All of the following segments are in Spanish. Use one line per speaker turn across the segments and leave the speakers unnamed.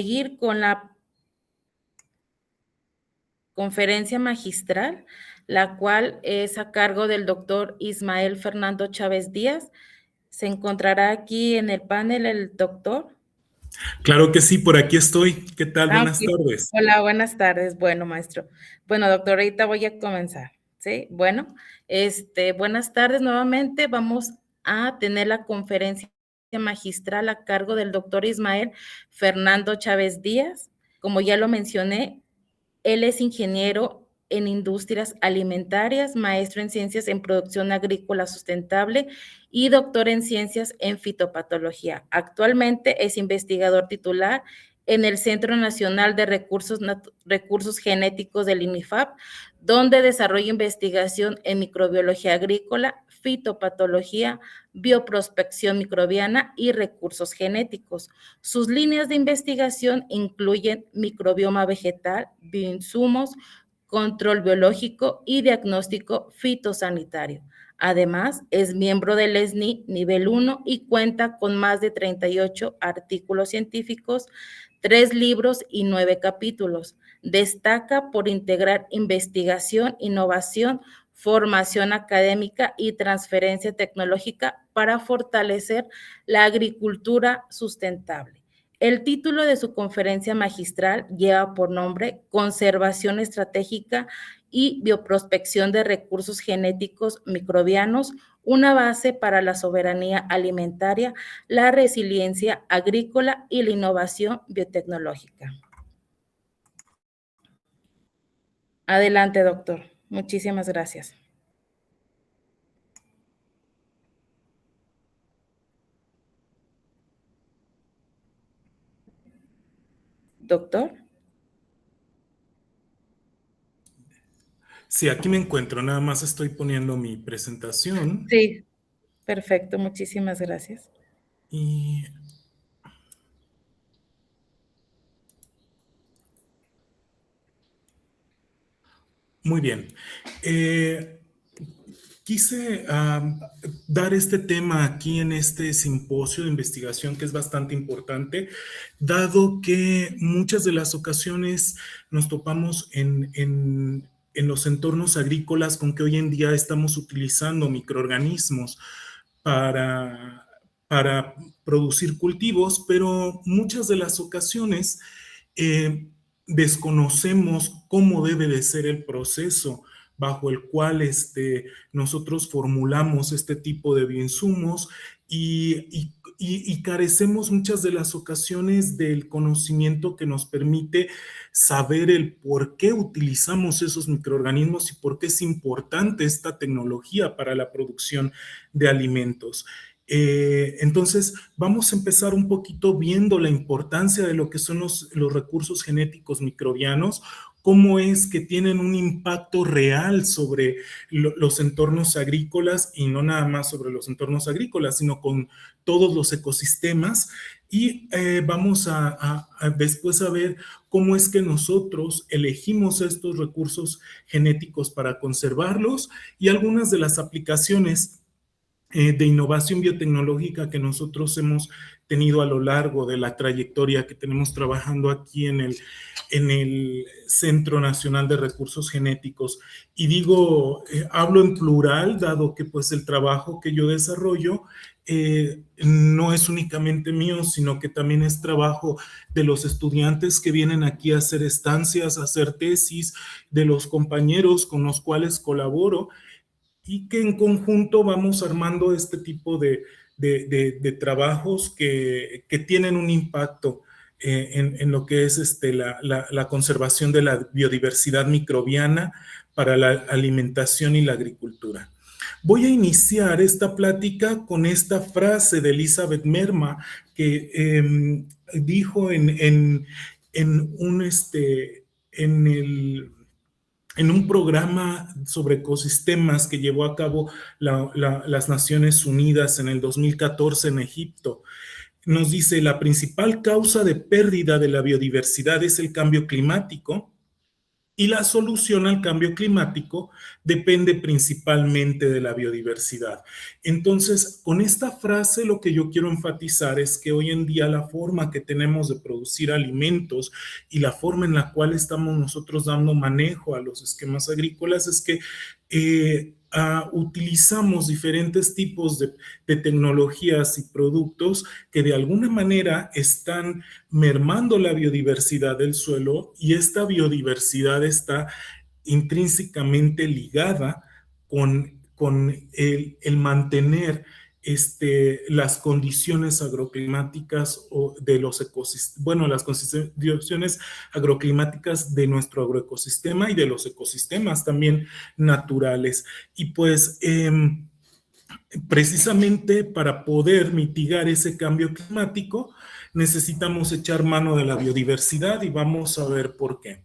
Seguir con la conferencia magistral, la cual es a cargo del doctor Ismael Fernando Chávez Díaz. ¿Se encontrará aquí en el panel el doctor?
Claro que sí, por aquí estoy. ¿Qué tal? Buenas
Ok.
tardes.
Hola, buenas tardes. Bueno, maestro. Bueno, doctor, ahorita voy a comenzar. ¿Sí? Bueno, buenas tardes nuevamente. Vamos a tener la conferencia magistral a cargo del doctor Ismael Fernando Chávez Díaz. Como ya lo mencioné, él es ingeniero en industrias alimentarias, maestro en ciencias en producción agrícola sustentable y doctor en ciencias en fitopatología. Actualmente es investigador titular en el Centro Nacional de Recursos Genéticos del INIFAP, donde desarrolla investigación en microbiología agrícola, fitopatología, bioprospección microbiana y recursos genéticos. Sus líneas de investigación incluyen microbioma vegetal, bioinsumos, control biológico y diagnóstico fitosanitario. Además, es miembro del SNI nivel 1 y cuenta con más de 38 artículos científicos, 3 libros y 9 capítulos. Destaca por integrar investigación, innovación, formación académica y transferencia tecnológica para fortalecer la agricultura sustentable. El título de su conferencia magistral lleva por nombre Conservación Estratégica y Bioprospección de Recursos Genéticos Microbianos, una base para la soberanía alimentaria, la resiliencia agrícola y la innovación biotecnológica. Adelante, doctor. Muchísimas gracias. Doctor.
Sí, aquí me encuentro. Nada más estoy poniendo mi presentación.
Sí, perfecto. Muchísimas gracias.
Y muy bien. Quise dar este tema aquí en este simposio de investigación que es bastante importante, dado que muchas de las ocasiones nos topamos en los entornos agrícolas con que hoy en día estamos utilizando microorganismos para producir cultivos, pero muchas de las ocasiones desconocemos cómo debe de ser el proceso bajo el cual nosotros formulamos este tipo de bioinsumos y carecemos muchas de las ocasiones del conocimiento que nos permite saber el por qué utilizamos esos microorganismos y por qué es importante esta tecnología para la producción de alimentos. Entonces, vamos a empezar un poquito viendo la importancia de lo que son los recursos genéticos microbianos, cómo es que tienen un impacto real sobre los entornos agrícolas y no nada más sobre los entornos agrícolas, sino con todos los ecosistemas. Y vamos después a ver cómo es que nosotros elegimos estos recursos genéticos para conservarlos y algunas de las aplicaciones de innovación biotecnológica que nosotros hemos tenido a lo largo de la trayectoria que tenemos trabajando aquí en el Centro Nacional de Recursos Genéticos. Y digo, hablo en plural, dado que pues el trabajo que yo desarrollo no es únicamente mío, sino que también es trabajo de los estudiantes que vienen aquí a hacer estancias, a hacer tesis, de los compañeros con los cuales colaboro, y que en conjunto vamos armando este tipo de trabajos que tienen un impacto en lo que es la conservación de la biodiversidad microbiana para la alimentación y la agricultura. Voy a iniciar esta plática con esta frase de Elizabeth Merma que dijo en un programa sobre ecosistemas que llevó a cabo las Naciones Unidas en el 2014 en Egipto. Nos dice, la principal causa de pérdida de la biodiversidad es el cambio climático Y la solución al cambio climático depende principalmente de la biodiversidad. Entonces, con esta frase lo que yo quiero enfatizar es que hoy en día la forma que tenemos de producir alimentos y la forma en la cual estamos nosotros dando manejo a los esquemas agrícolas es que utilizamos diferentes tipos de tecnologías y productos que de alguna manera están mermando la biodiversidad del suelo, y esta biodiversidad está intrínsecamente ligada con el mantener las condiciones agroclimáticas o de los ecosistemas, bueno, las condiciones agroclimáticas de nuestro agroecosistema y de los ecosistemas también naturales. Y pues precisamente para poder mitigar ese cambio climático necesitamos echar mano de la biodiversidad, y vamos a ver por qué.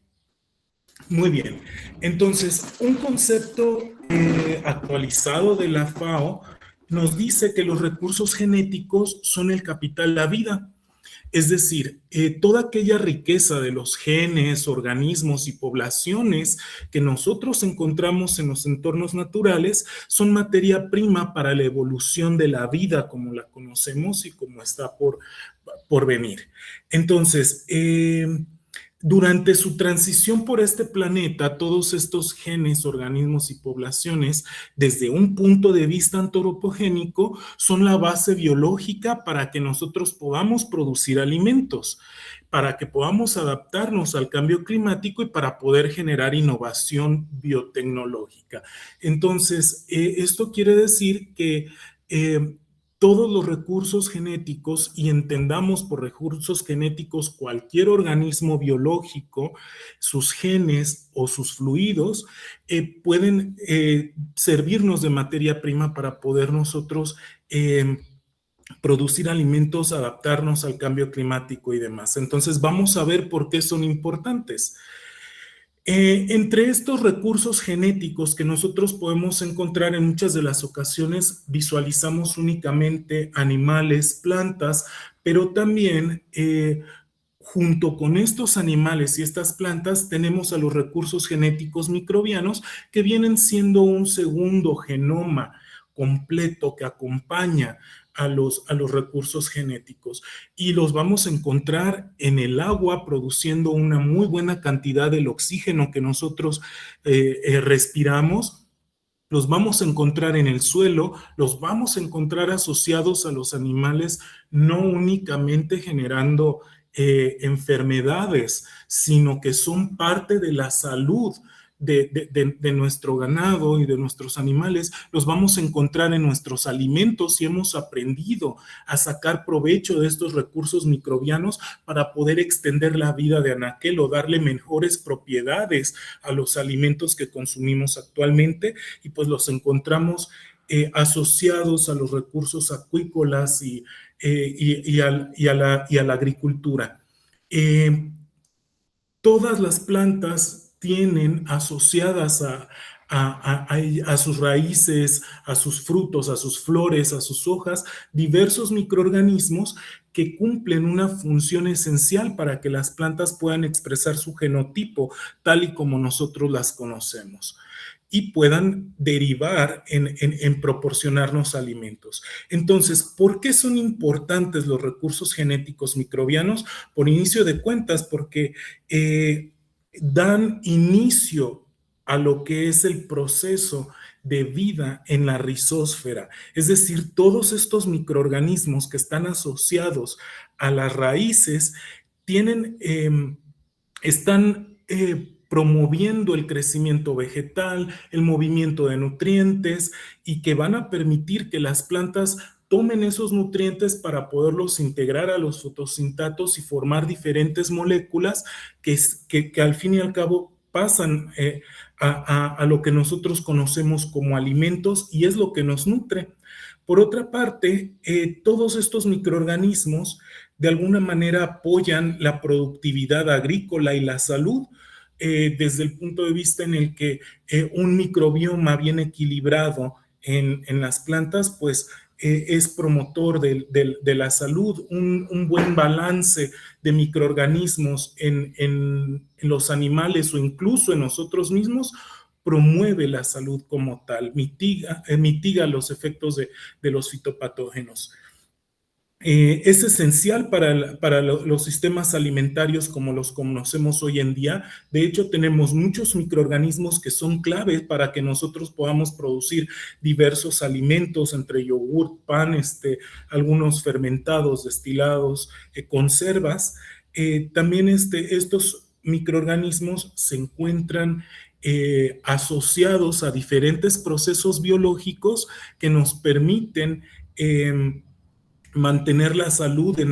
Muy bien, entonces un concepto actualizado de la FAO nos dice que los recursos genéticos son el capital de la vida. Es decir, toda aquella riqueza de los genes, organismos y poblaciones que nosotros encontramos en los entornos naturales son materia prima para la evolución de la vida como la conocemos y como está por venir. Entonces, durante su transición por este planeta, todos estos genes, organismos y poblaciones, desde un punto de vista antropogénico, son la base biológica para que nosotros podamos producir alimentos, para que podamos adaptarnos al cambio climático y para poder generar innovación biotecnológica. Entonces, esto quiere decir que todos los recursos genéticos, y entendamos por recursos genéticos cualquier organismo biológico, sus genes o sus fluidos, pueden servirnos de materia prima para poder nosotros producir alimentos, adaptarnos al cambio climático y demás. Entonces vamos a ver por qué son importantes. Entre estos recursos genéticos que nosotros podemos encontrar, en muchas de las ocasiones visualizamos únicamente animales, plantas, pero también junto con estos animales y estas plantas tenemos a los recursos genéticos microbianos, que vienen siendo un segundo genoma completo que acompaña a los recursos genéticos, y los vamos a encontrar en el agua, produciendo una muy buena cantidad del oxígeno que nosotros respiramos. Los vamos a encontrar en el suelo, los vamos a encontrar asociados a los animales, no únicamente generando enfermedades, sino que son parte de la salud de nuestro ganado y de nuestros animales. Los vamos a encontrar en nuestros alimentos, y hemos aprendido a sacar provecho de estos recursos microbianos para poder extender la vida de anaquel o darle mejores propiedades a los alimentos que consumimos actualmente, y pues los encontramos asociados a los recursos acuícolas y a la agricultura. Todas las plantas tienen asociadas a sus raíces, a sus frutos, a sus flores, a sus hojas, diversos microorganismos que cumplen una función esencial para que las plantas puedan expresar su genotipo tal y como nosotros las conocemos, y puedan derivar en proporcionarnos alimentos. Entonces, ¿por qué son importantes los recursos genéticos microbianos? Por inicio de cuentas, porque dan inicio a lo que es el proceso de vida en la rizósfera. Es decir, todos estos microorganismos que están asociados a las raíces están promoviendo el crecimiento vegetal, el movimiento de nutrientes, y que van a permitir que las plantas tomen esos nutrientes para poderlos integrar a los fotosintatos y formar diferentes moléculas que al fin y al cabo pasan a lo que nosotros conocemos como alimentos, y es lo que nos nutre. Por otra parte, todos estos microorganismos de alguna manera apoyan la productividad agrícola y la salud, desde el punto de vista en el que un microbioma bien equilibrado en las plantas, pues es promotor de la salud. Un buen balance de microorganismos en los animales o incluso en nosotros mismos, promueve la salud como tal, mitiga los efectos de los fitopatógenos. Es esencial para los sistemas alimentarios como los conocemos hoy en día. De hecho, tenemos muchos microorganismos que son claves para que nosotros podamos producir diversos alimentos, entre yogur, pan, algunos fermentados, destilados, conservas. También estos microorganismos se encuentran asociados a diferentes procesos biológicos que nos permiten mantener la salud en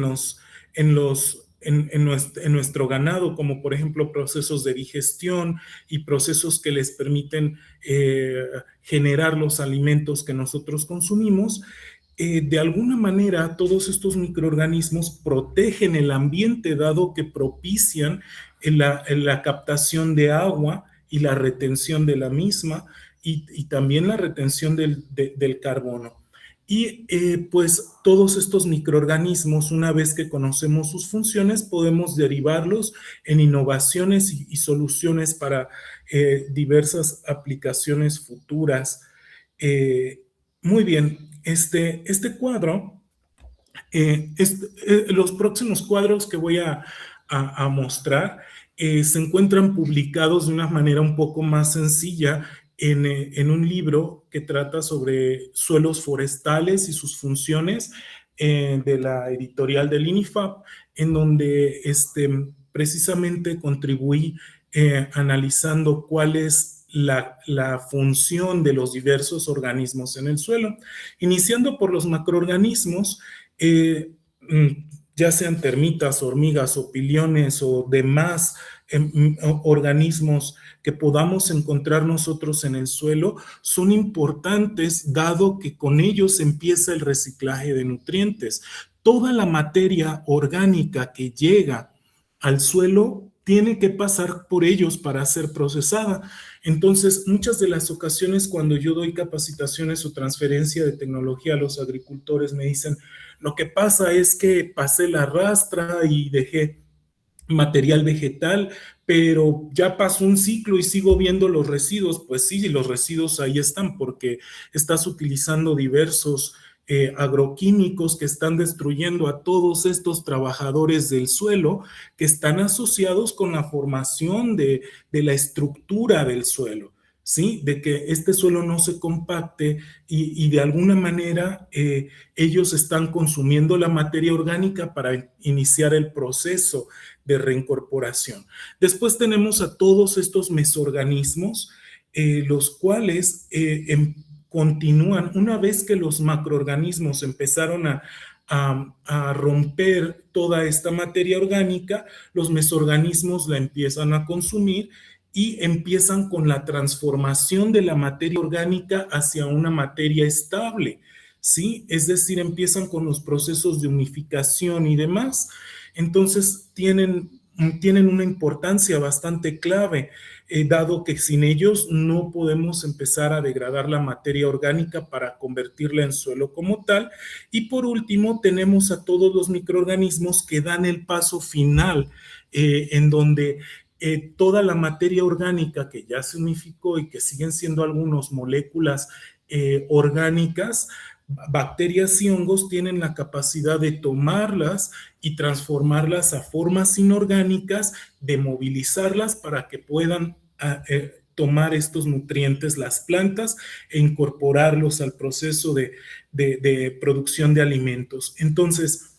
nuestro ganado, como por ejemplo procesos de digestión y procesos que les permiten generar los alimentos que nosotros consumimos. De alguna manera, todos estos microorganismos protegen el ambiente, dado que propician la captación de agua y la retención de la misma, y también la retención del carbono. Y pues todos estos microorganismos, una vez que conocemos sus funciones, podemos derivarlos en innovaciones y soluciones para diversas aplicaciones futuras. Muy bien, este cuadro, los próximos cuadros que voy a mostrar se encuentran publicados de una manera un poco más sencilla en un libro que trata sobre suelos forestales y sus funciones, de la editorial del INIFAP, en donde precisamente contribuí analizando cuál es la función de los diversos organismos en el suelo, iniciando por los macroorganismos, ya sean termitas, hormigas o piliones o demás organismos que podamos encontrar nosotros en el suelo, son importantes dado que con ellos empieza el reciclaje de nutrientes. Toda la materia orgánica que llega al suelo tiene que pasar por ellos para ser procesada. Entonces, muchas de las ocasiones cuando yo doy capacitaciones o transferencia de tecnología a los agricultores me dicen, lo que pasa es que pasé la rastra y dejé material vegetal, pero ya pasó un ciclo y sigo viendo los residuos. Pues sí, los residuos ahí están porque estás utilizando diversos agroquímicos que están destruyendo a todos estos trabajadores del suelo que están asociados con la formación de la estructura del suelo. ¿Sí? De que este suelo no se compacte y de alguna manera ellos están consumiendo la materia orgánica para iniciar el proceso de reincorporación. Después tenemos a todos estos mesoorganismos, los cuales continúan, una vez que los macroorganismos empezaron a romper toda esta materia orgánica, los mesoorganismos la empiezan a consumir y empiezan con la transformación de la materia orgánica hacia una materia estable, ¿sí? Es decir, empiezan con los procesos de unificación y demás. Entonces, tienen una importancia bastante clave, dado que sin ellos no podemos empezar a degradar la materia orgánica para convertirla en suelo como tal. Y por último, tenemos a todos los microorganismos que dan el paso final, en donde toda la materia orgánica que ya se unificó y que siguen siendo algunas moléculas orgánicas, bacterias y hongos tienen la capacidad de tomarlas y transformarlas a formas inorgánicas, de movilizarlas para que puedan tomar estos nutrientes las plantas e incorporarlos al proceso de producción de alimentos. Entonces,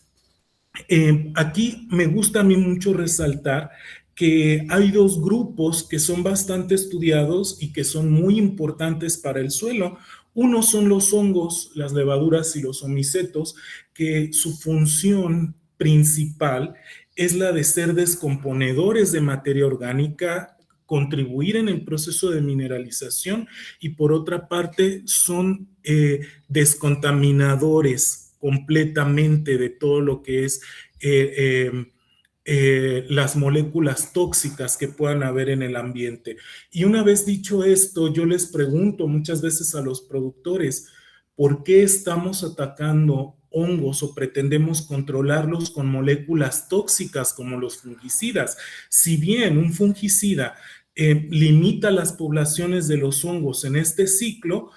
aquí me gusta a mí mucho resaltar que hay dos grupos que son bastante estudiados y que son muy importantes para el suelo. Uno son los hongos, las levaduras y los omicetos, que su función principal es la de ser descomponedores de materia orgánica, contribuir en el proceso de mineralización, y por otra parte son descontaminadores completamente de todo lo que es las moléculas tóxicas que puedan haber en el ambiente. Y una vez dicho esto, yo les pregunto muchas veces a los productores, ¿por qué estamos atacando hongos o pretendemos controlarlos con moléculas tóxicas como los fungicidas. Si bien un fungicida limita las poblaciones de los hongos en este ciclo,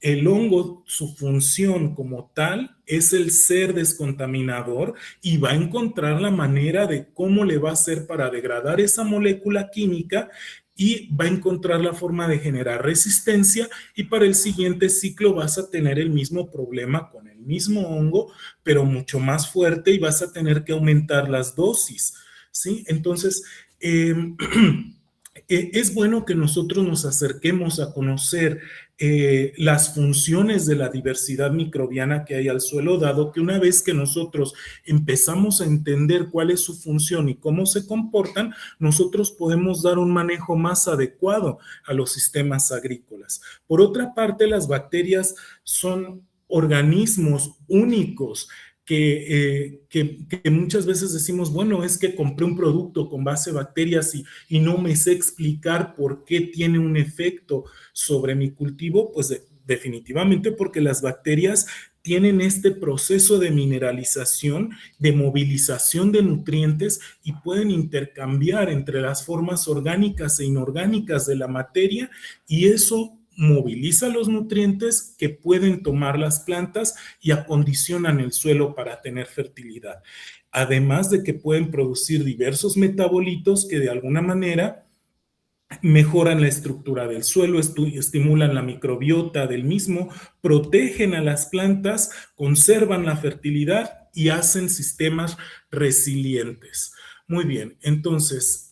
el hongo, su función como tal, es el ser descontaminador y va a encontrar la manera de cómo le va a hacer para degradar esa molécula química y va a encontrar la forma de generar resistencia y para el siguiente ciclo vas a tener el mismo problema con el mismo hongo, pero mucho más fuerte y vas a tener que aumentar las dosis, ¿sí? Entonces, es bueno que nosotros nos acerquemos a conocer las funciones de la diversidad microbiana que hay al suelo, dado que una vez que nosotros empezamos a entender cuál es su función y cómo se comportan, nosotros podemos dar un manejo más adecuado a los sistemas agrícolas. Por otra parte, las bacterias son organismos únicos que muchas veces decimos, bueno, es que compré un producto con base bacterias y no me sé explicar por qué tiene un efecto sobre mi cultivo, pues definitivamente porque las bacterias tienen este proceso de mineralización, de movilización de nutrientes y pueden intercambiar entre las formas orgánicas e inorgánicas de la materia y eso moviliza los nutrientes que pueden tomar las plantas y acondicionan el suelo para tener fertilidad. Además de que pueden producir diversos metabolitos que de alguna manera mejoran la estructura del suelo, estimulan la microbiota del mismo, protegen a las plantas, conservan la fertilidad y hacen sistemas resilientes. Muy bien, entonces,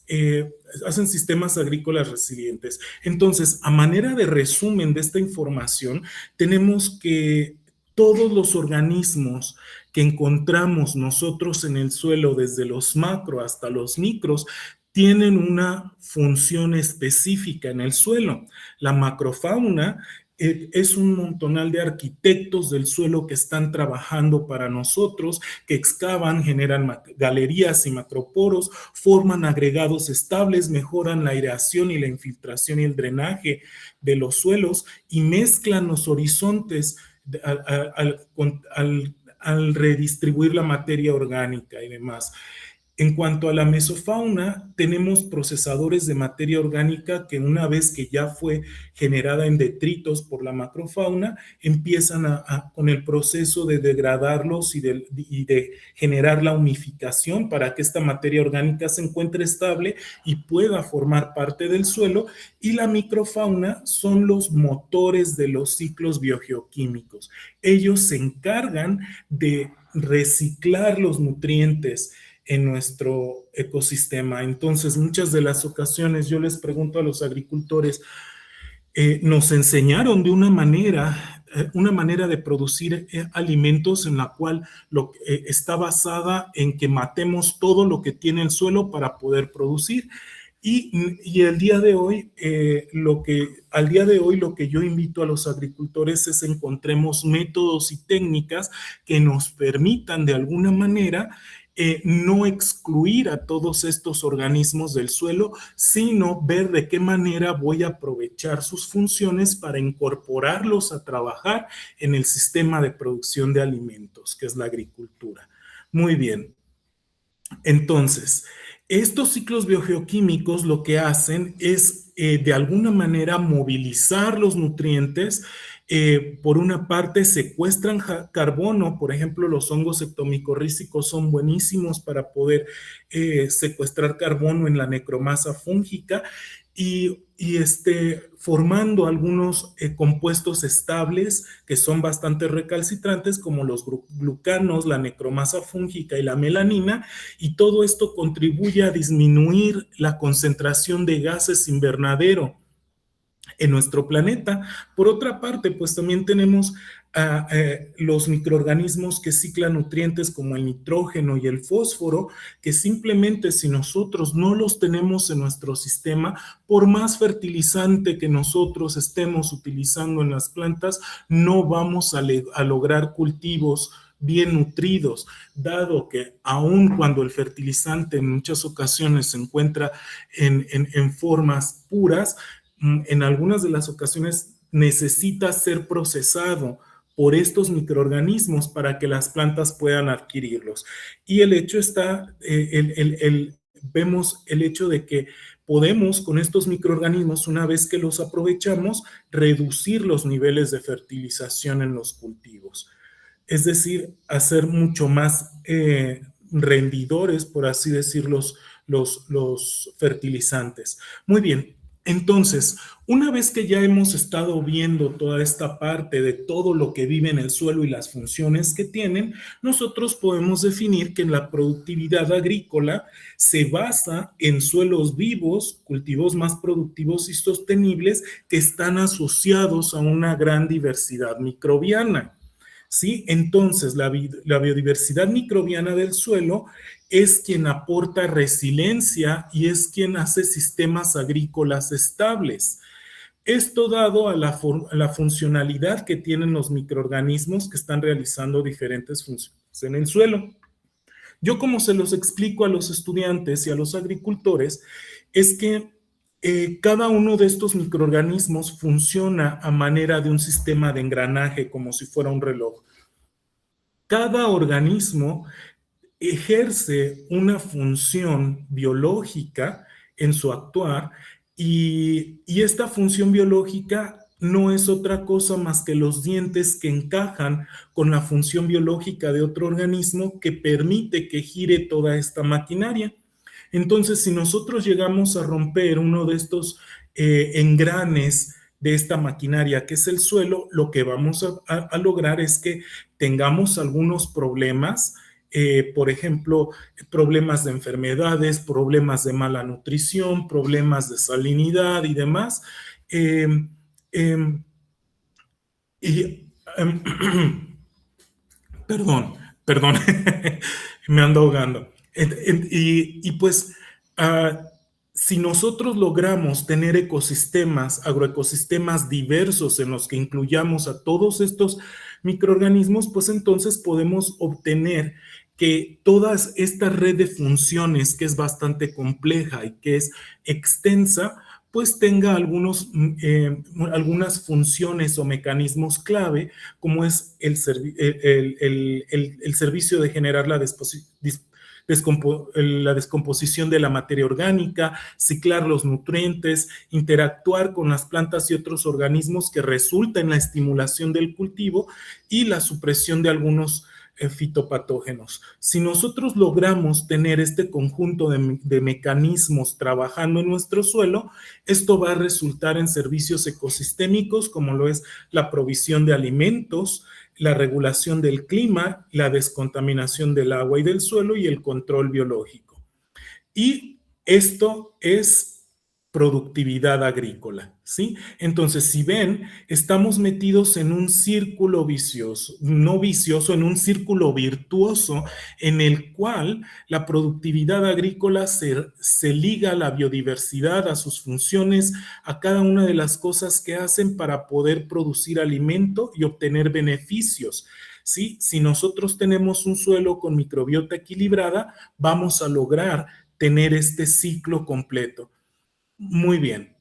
hacen sistemas agrícolas resilientes. Entonces, a manera de resumen de esta información, tenemos que todos los organismos que encontramos nosotros en el suelo, desde los macro hasta los micros, tienen una función específica en el suelo. La macrofauna es un montonal de arquitectos del suelo que están trabajando para nosotros, que excavan, generan galerías y macroporos, forman agregados estables, mejoran la aireación y la infiltración y el drenaje de los suelos y mezclan los horizontes al redistribuir la materia orgánica y demás. En cuanto a la mesofauna, tenemos procesadores de materia orgánica que una vez que ya fue generada en detritos por la macrofauna, empiezan con el proceso de degradarlos y de generar la unificación para que esta materia orgánica se encuentre estable y pueda formar parte del suelo. Y la microfauna son los motores de los ciclos biogeoquímicos. Ellos se encargan de reciclar los nutrientes en nuestro ecosistema. Entonces, muchas de las ocasiones yo les pregunto a los agricultores, nos enseñaron de una manera de producir alimentos en la cual está basada en que matemos todo lo que tiene el suelo para poder producir. Y al día de hoy, lo que yo invito a los agricultores es encontremos métodos y técnicas que nos permitan de alguna manera no excluir a todos estos organismos del suelo, sino ver de qué manera voy a aprovechar sus funciones para incorporarlos a trabajar en el sistema de producción de alimentos, que es la agricultura. Muy bien. Entonces, estos ciclos biogeoquímicos lo que hacen es de alguna manera movilizar los nutrientes. Por una parte, secuestran carbono, por ejemplo, los hongos ectomicorrízicos son buenísimos para poder secuestrar carbono en la necromasa fúngica y formando algunos compuestos estables que son bastante recalcitrantes como los glucanos, la necromasa fúngica y la melanina, y todo esto contribuye a disminuir la concentración de gases invernadero en nuestro planeta. Por otra parte, pues también tenemos los microorganismos que ciclan nutrientes como el nitrógeno y el fósforo, que simplemente si nosotros no los tenemos en nuestro sistema, por más fertilizante que nosotros estemos utilizando en las plantas, no vamos a lograr cultivos bien nutridos, dado que aun cuando el fertilizante en muchas ocasiones se encuentra en formas puras, en algunas de las ocasiones necesita ser procesado por estos microorganismos para que las plantas puedan adquirirlos. Y el hecho está, vemos el hecho de que podemos con estos microorganismos, una vez que los aprovechamos, reducir los niveles de fertilización en los cultivos. Es decir, hacer mucho más rendidores, por así decirlo, los fertilizantes. Muy bien, entonces, una vez que ya hemos estado viendo toda esta parte de todo lo que vive en el suelo y las funciones que tienen, nosotros podemos definir que la productividad agrícola se basa en suelos vivos, cultivos más productivos y sostenibles que están asociados a una gran diversidad microbiana. ¿Sí? Entonces, la biodiversidad microbiana del suelo es quien aporta resiliencia y es quien hace sistemas agrícolas estables. Esto dado a la funcionalidad que tienen los microorganismos que están realizando diferentes funciones en el suelo. Yo, como se los explico a los estudiantes y a los agricultores, es que cada uno de estos microorganismos funciona a manera de un sistema de engranaje, como si fuera un reloj. Cada organismo ejerce una función biológica en su actuar y esta función biológica no es otra cosa más que los dientes que encajan con la función biológica de otro organismo que permite que gire toda esta maquinaria. Entonces, si nosotros llegamos a romper uno de estos engranes de esta maquinaria que es el suelo, lo que vamos a lograr es que tengamos algunos problemas, por ejemplo, problemas de enfermedades, problemas de mala nutrición, problemas de salinidad y demás. Eh, eh, y, perdón, perdón, me ando ahogando. Y pues, si nosotros logramos tener ecosistemas, agroecosistemas diversos en los que incluyamos a todos estos microorganismos, pues entonces podemos obtener que toda esta red de funciones, que es bastante compleja y que es extensa, pues tenga algunas funciones o mecanismos clave, como es el servicio de generar la descomposición de la materia orgánica, ciclar los nutrientes, interactuar con las plantas y otros organismos que resulta en la estimulación del cultivo y la supresión de algunos fitopatógenos. Si nosotros logramos tener este conjunto de mecanismos trabajando en nuestro suelo, esto va a resultar en servicios ecosistémicos como lo es la provisión de alimentos, la regulación del clima, la descontaminación del agua y del suelo y el control biológico. Y esto es productividad agrícola, ¿sí? Entonces, si ven, estamos metidos en un círculo vicioso, no vicioso, en un círculo virtuoso en el cual la productividad agrícola se liga a la biodiversidad, a sus funciones, a cada una de las cosas que hacen para poder producir alimento y obtener beneficios. ¿Sí? Si nosotros tenemos un suelo con microbiota equilibrada, vamos a lograr tener este ciclo completo. Muy bien.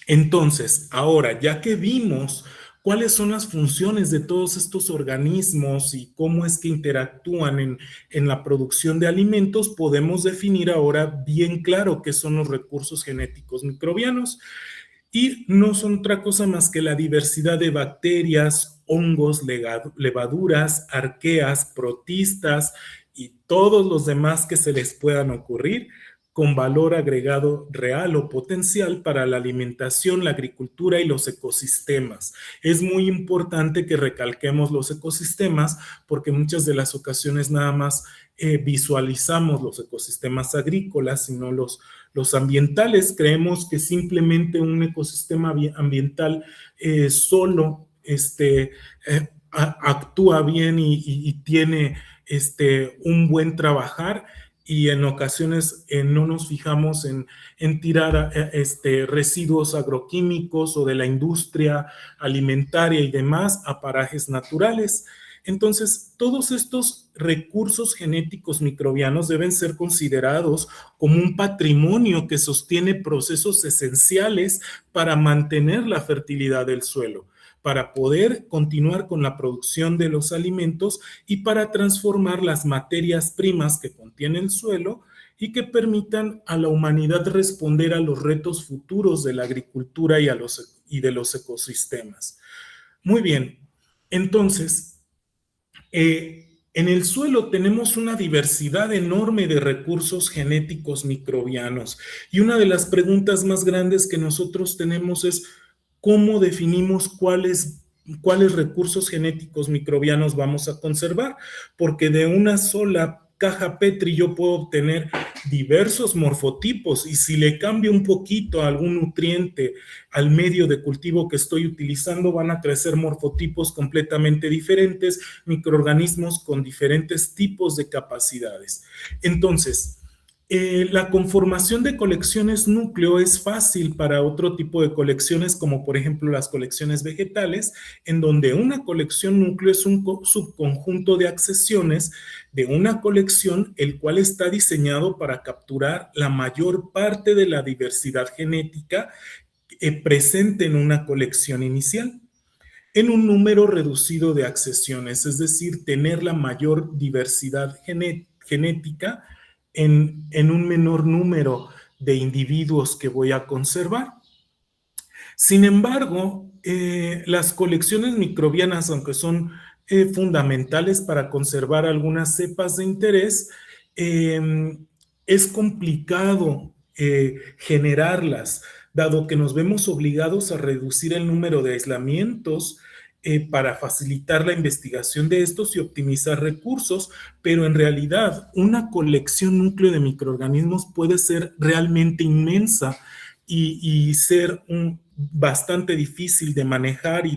Entonces, ahora, ya que vimos cuáles son las funciones de todos estos organismos y cómo es que interactúan en la producción de alimentos, podemos definir ahora bien claro qué son los recursos genéticos microbianos. Y no son otra cosa más que la diversidad de bacterias, hongos, levaduras, arqueas, protistas y todos los demás que se les puedan ocurrir con valor agregado real o potencial para la alimentación, la agricultura y los ecosistemas. Es muy importante que recalquemos los ecosistemas porque muchas de las ocasiones nada más visualizamos los ecosistemas agrícolas, sino los ambientales. Creemos que simplemente un ecosistema ambiental solo actúa bien y tiene un buen trabajar, y en ocasiones no nos fijamos en tirar residuos agroquímicos o de la industria alimentaria y demás a parajes naturales. Entonces, todos estos recursos genéticos microbianos deben ser considerados como un patrimonio que sostiene procesos esenciales para mantener la fertilidad del suelo, para poder continuar con la producción de los alimentos y para transformar las materias primas que contiene el suelo y que permitan a la humanidad responder a los retos futuros de la agricultura y de los ecosistemas. Muy bien, entonces, en el suelo tenemos una diversidad enorme de recursos genéticos microbianos y una de las preguntas más grandes que nosotros tenemos es cómo definimos cuáles recursos genéticos microbianos vamos a conservar, porque de una sola caja Petri yo puedo obtener diversos morfotipos y si le cambio un poquito a algún nutriente al medio de cultivo que estoy utilizando, van a crecer morfotipos completamente diferentes, microorganismos con diferentes tipos de capacidades. Entonces, la conformación de colecciones núcleo es fácil para otro tipo de colecciones, como por ejemplo las colecciones vegetales, en donde una colección núcleo es un subconjunto de accesiones de una colección, el cual está diseñado para capturar la mayor parte de la diversidad genética presente en una colección inicial en un número reducido de accesiones, es decir, tener la mayor diversidad genética en un menor número de individuos que voy a conservar. Sin embargo, las colecciones microbianas, aunque son fundamentales para conservar algunas cepas de interés, es complicado generarlas, dado que nos vemos obligados a reducir el número de aislamientos para facilitar la investigación de estos y optimizar recursos, pero en realidad una colección núcleo de microorganismos puede ser realmente inmensa y ser bastante difícil de manejar y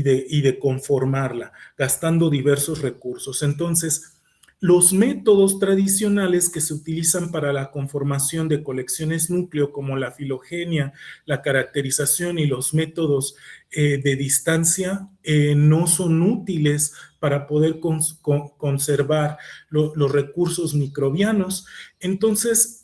de conformarla, gastando diversos recursos. Entonces, los métodos tradicionales que se utilizan para la conformación de colecciones núcleo, como la filogenia, la caracterización y los métodos de distancia, no son útiles para poder conservar los recursos microbianos. Entonces,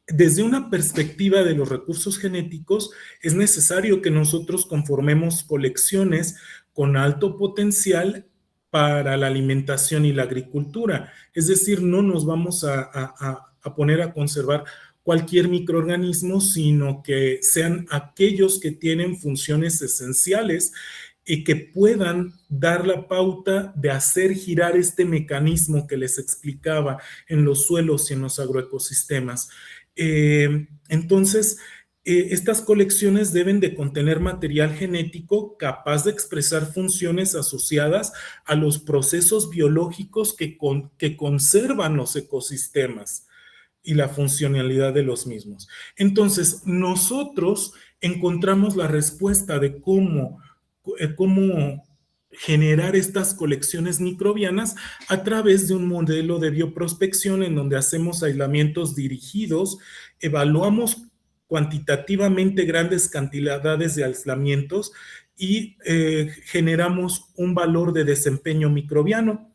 desde una perspectiva de los recursos genéticos, es necesario que nosotros conformemos colecciones con alto potencial para la alimentación y la agricultura. Es decir, no nos vamos a poner a conservar cualquier microorganismo, sino que sean aquellos que tienen funciones esenciales y que puedan dar la pauta de hacer girar este mecanismo que les explicaba en los suelos y en los agroecosistemas. Entonces, estas colecciones deben de contener material genético capaz de expresar funciones asociadas a los procesos biológicos que conservan los ecosistemas y la funcionalidad de los mismos. Entonces, nosotros encontramos la respuesta de cómo generar estas colecciones microbianas a través de un modelo de bioprospección en donde hacemos aislamientos dirigidos, evaluamos cuantitativamente grandes cantidades de aislamientos y generamos un valor de desempeño microbiano.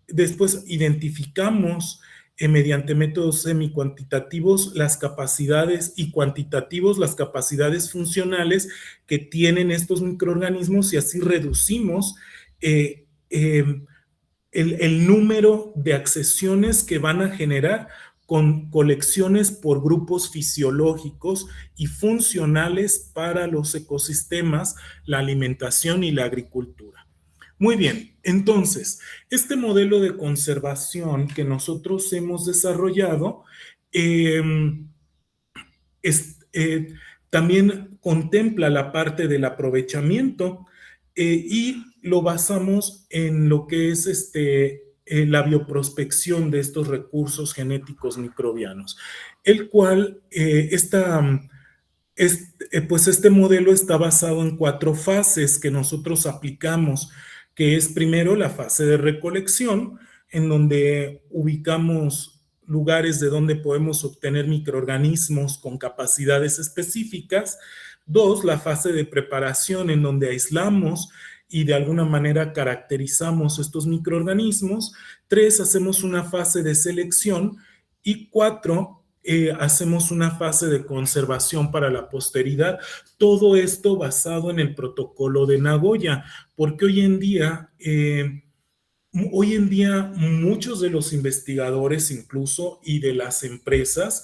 Después identificamos mediante métodos semicuantitativos las capacidades y cuantitativos las capacidades funcionales que tienen estos microorganismos y así reducimos el número de accesiones que van a generar con colecciones por grupos fisiológicos y funcionales para los ecosistemas, la alimentación y la agricultura. Muy bien, entonces, este modelo de conservación que nosotros hemos desarrollado también contempla la parte del aprovechamiento y lo basamos en lo que es la bioprospección de estos recursos genéticos microbianos, el cual pues este modelo está basado en 4 fases que nosotros aplicamos, que es primero la fase de recolección, en donde ubicamos lugares de donde podemos obtener microorganismos con capacidades específicas. 2, la fase de preparación, en donde aislamos y de alguna manera caracterizamos estos microorganismos. 3, hacemos una fase de selección. Y 4, hacemos una fase de conservación para la posteridad. Todo esto basado en el protocolo de Nagoya, porque hoy en día muchos de los investigadores incluso y de las empresas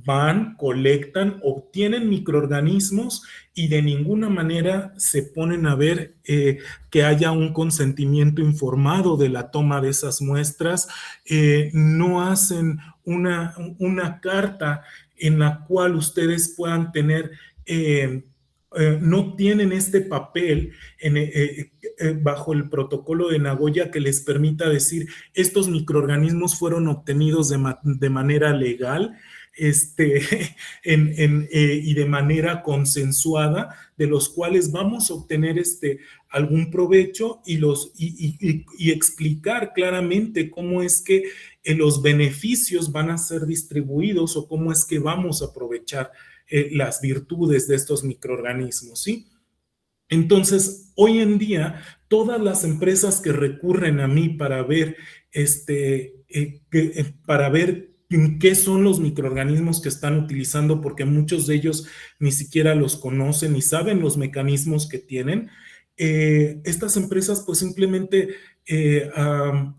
van, colectan, obtienen microorganismos y de ninguna manera se ponen a ver que haya un consentimiento informado de la toma de esas muestras, no hacen una carta en la cual ustedes puedan tener, no tienen este papel bajo el protocolo de Nagoya que les permita decir estos microorganismos fueron obtenidos de manera legal, y de manera consensuada, de los cuales vamos a obtener algún provecho y explicar claramente cómo es que los beneficios van a ser distribuidos o cómo es que vamos a aprovechar las virtudes de estos microorganismos, ¿sí? Entonces, hoy en día, todas las empresas que recurren a mí para ver qué son los microorganismos que están utilizando, porque muchos de ellos ni siquiera los conocen ni saben los mecanismos que tienen, estas empresas pues simplemente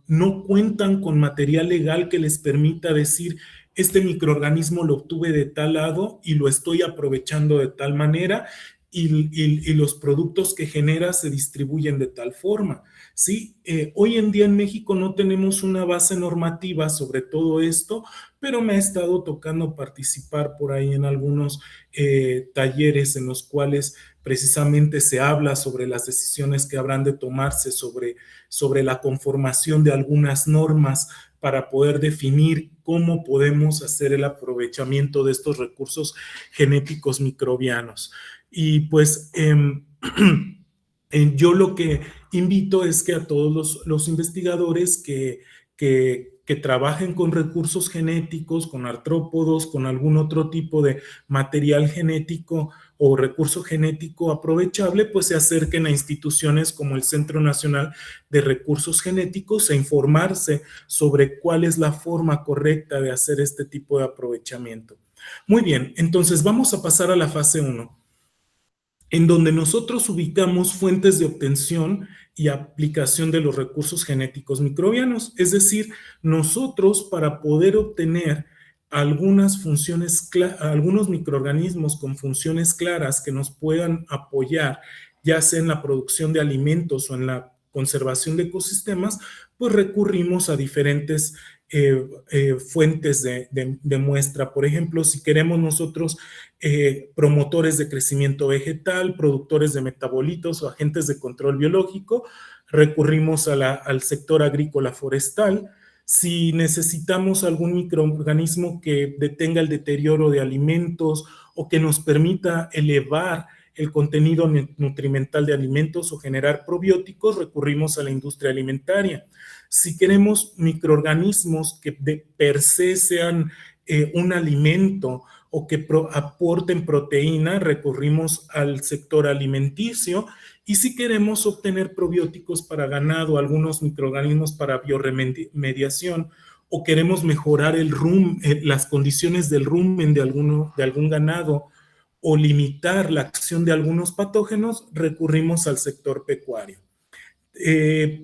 no cuentan con material legal que les permita decir, este microorganismo lo obtuve de tal lado y lo estoy aprovechando de tal manera y los productos que genera se distribuyen de tal forma, ¿sí? Hoy en día en México no tenemos una base normativa sobre todo esto, pero me ha estado tocando participar por ahí en algunos talleres en los cuales precisamente se habla sobre las decisiones que habrán de tomarse sobre la conformación de algunas normas para poder definir cómo podemos hacer el aprovechamiento de estos recursos genéticos microbianos. Y pues yo lo que invito es que a todos los investigadores que trabajen con recursos genéticos, con artrópodos, con algún otro tipo de material genético o recurso genético aprovechable, pues se acerquen a instituciones como el Centro Nacional de Recursos Genéticos a informarse sobre cuál es la forma correcta de hacer este tipo de aprovechamiento. Muy bien, entonces vamos a pasar a la fase 1, en donde nosotros ubicamos fuentes de obtención y aplicación de los recursos genéticos microbianos. Es decir, nosotros para poder obtener algunas funciones, algunos microorganismos con funciones claras que nos puedan apoyar, ya sea en la producción de alimentos o en la conservación de ecosistemas, pues recurrimos a diferentes fuentes de muestra. Por ejemplo, si queremos nosotros promotores de crecimiento vegetal, productores de metabolitos o agentes de control biológico, recurrimos al sector agrícola forestal. Si necesitamos algún microorganismo que detenga el deterioro de alimentos o que nos permita elevar el contenido nutrimental de alimentos o generar probióticos, recurrimos a la industria alimentaria. Si queremos microorganismos que de per se sean un alimento o que aporten proteína, recurrimos al sector alimenticio. Y si queremos obtener probióticos para ganado, algunos microorganismos para bioremediación, o queremos mejorar las condiciones del rumen de algún ganado, o limitar la acción de algunos patógenos, recurrimos al sector pecuario.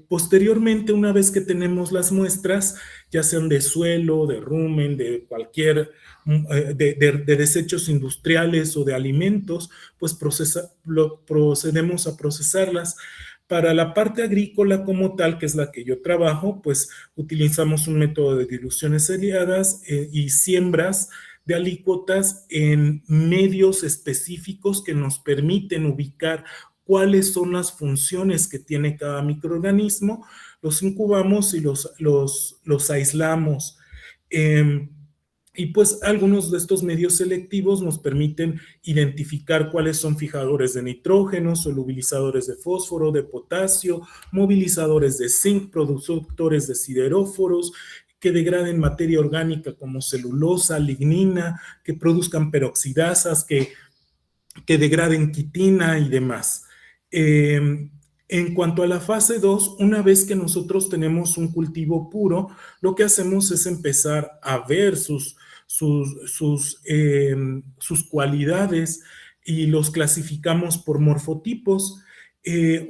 Posteriormente, una vez que tenemos las muestras, ya sean de suelo, de rumen, de cualquier, de desechos industriales o de alimentos, pues procedemos a procesarlas. Para la parte agrícola como tal, que es la que yo trabajo, pues utilizamos un método de diluciones seriadas y siembras de alícuotas en medios específicos que nos permiten ubicar cuáles son las funciones que tiene cada microorganismo, los incubamos y los aislamos. Y pues algunos de estos medios selectivos nos permiten identificar cuáles son fijadores de nitrógeno, solubilizadores de fósforo, de potasio, movilizadores de zinc, productores de sideróforos, que degraden materia orgánica como celulosa, lignina, que produzcan peroxidasas, que degraden quitina y demás. En cuanto a la fase 2, una vez que nosotros tenemos un cultivo puro, lo que hacemos es empezar a ver sus cualidades y los clasificamos por morfotipos.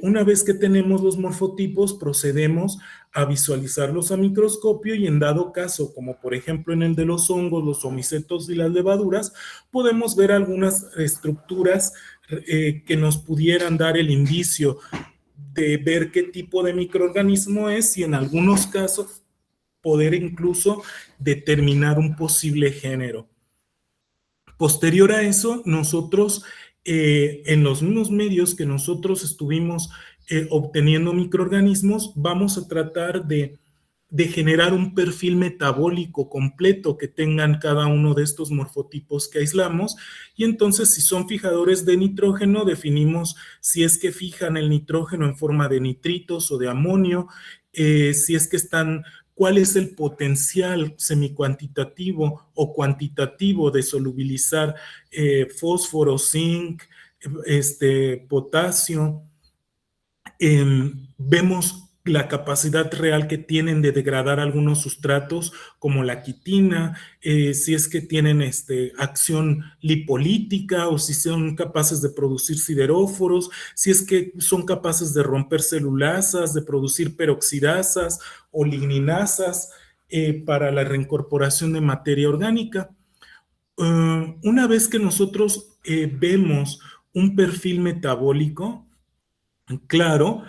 Una vez que tenemos los morfotipos, procedemos a visualizarlos a microscopio y en dado caso, como por ejemplo en el de los hongos, los omicetos y las levaduras, podemos ver algunas estructuras que nos pudieran dar el indicio de ver qué tipo de microorganismo es y en algunos casos poder incluso determinar un posible género. Posterior a eso, nosotros en los mismos medios que nosotros estuvimos obteniendo microorganismos, vamos a tratar de generar un perfil metabólico completo que tengan cada uno de estos morfotipos que aislamos y entonces si son fijadores de nitrógeno definimos si es que fijan el nitrógeno en forma de nitritos o de amonio, si es que están, cuál es el potencial semicuantitativo o cuantitativo de solubilizar fósforo, zinc, potasio. Vemos la capacidad real que tienen de degradar algunos sustratos como la quitina, si es que tienen acción lipolítica o si son capaces de producir sideróforos, si es que son capaces de romper celulasas, de producir peroxidasas o ligninasas para la reincorporación de materia orgánica. Una vez que nosotros vemos un perfil metabólico, claro,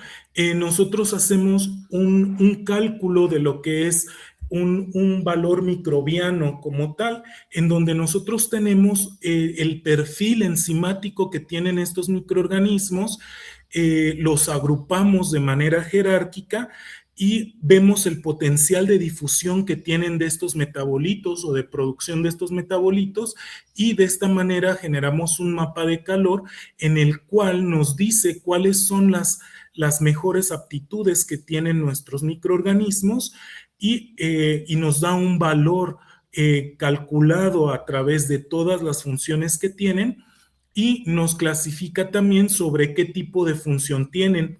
nosotros hacemos un cálculo de lo que es un valor microbiano como tal, en donde nosotros tenemos el perfil enzimático que tienen estos microorganismos, los agrupamos de manera jerárquica y vemos el potencial de difusión que tienen de estos metabolitos o de producción de estos metabolitos y de esta manera generamos un mapa de calor en el cual nos dice cuáles son las mejores aptitudes que tienen nuestros microorganismos y nos da un valor calculado a través de todas las funciones que tienen y nos clasifica también sobre qué tipo de función tienen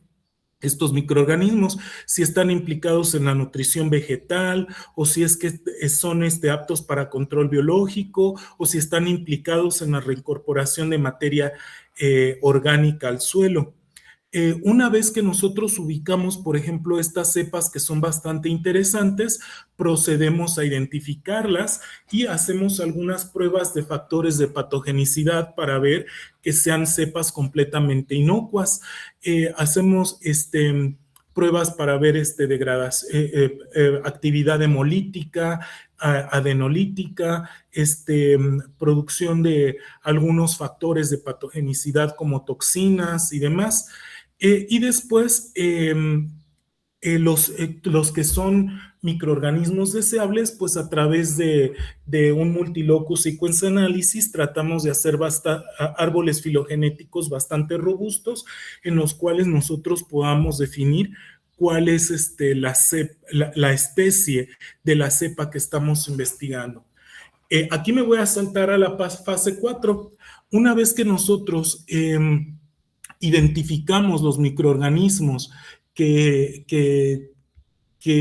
estos microorganismos, si están implicados en la nutrición vegetal o si es que son aptos para control biológico o si están implicados en la reincorporación de materia orgánica al suelo. Una vez que nosotros ubicamos, por ejemplo, estas cepas que son bastante interesantes, procedemos a identificarlas y hacemos algunas pruebas de factores de patogenicidad para ver que sean cepas completamente inocuas. Hacemos pruebas para ver actividad hemolítica, adenolítica, producción de algunos factores de patogenicidad como toxinas y demás. Y después, los que son microorganismos deseables, pues a través de un multilocus sequence análisis tratamos de hacer árboles filogenéticos bastante robustos en los cuales nosotros podamos definir cuál es la especie de la cepa que estamos investigando. Aquí me voy a saltar a la fase 4. Una vez que nosotros identificamos los microorganismos que